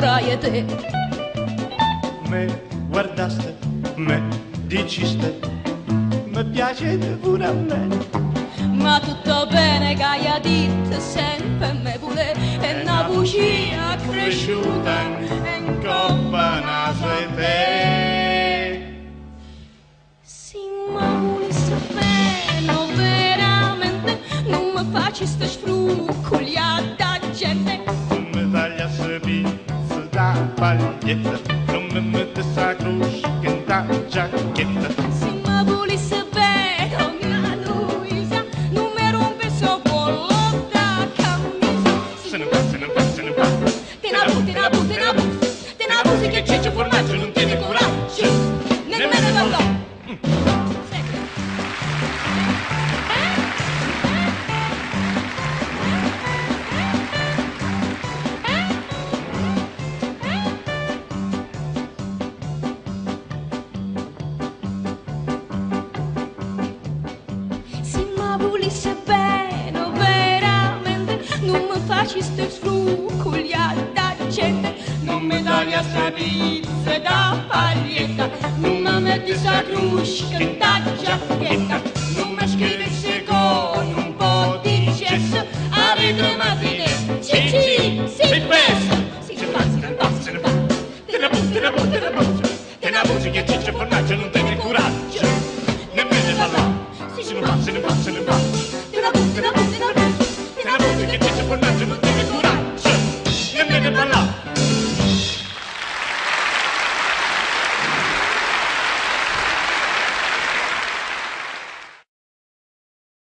curai te. Me guardaste, me diciste, mi piace pure a me. Ma tutto bene che hai detto sempre me pure e una bugia cresciuta in coppa naso e te. Se ma volessi bene veramente non mi faceste sfrucculiare da gente. Non mi tagliasse pizza da paglietta, non mi mettesse a crusca da giacchetta. Se ma volessi bene mia Luisa non mi rompesse collo da camicia. Se ne va, se ne va, se ne va. Te ne bu, te ne bu, te ne bu, te ne bu che c'è formaggio non tiene coraggio nemmeno dall'o. Se ma volesse bene veramente non mi faceste sfrucculiare da gente. Non mi dai a sta pizza da paglietta, non mi metti sta crusca da giacchetta.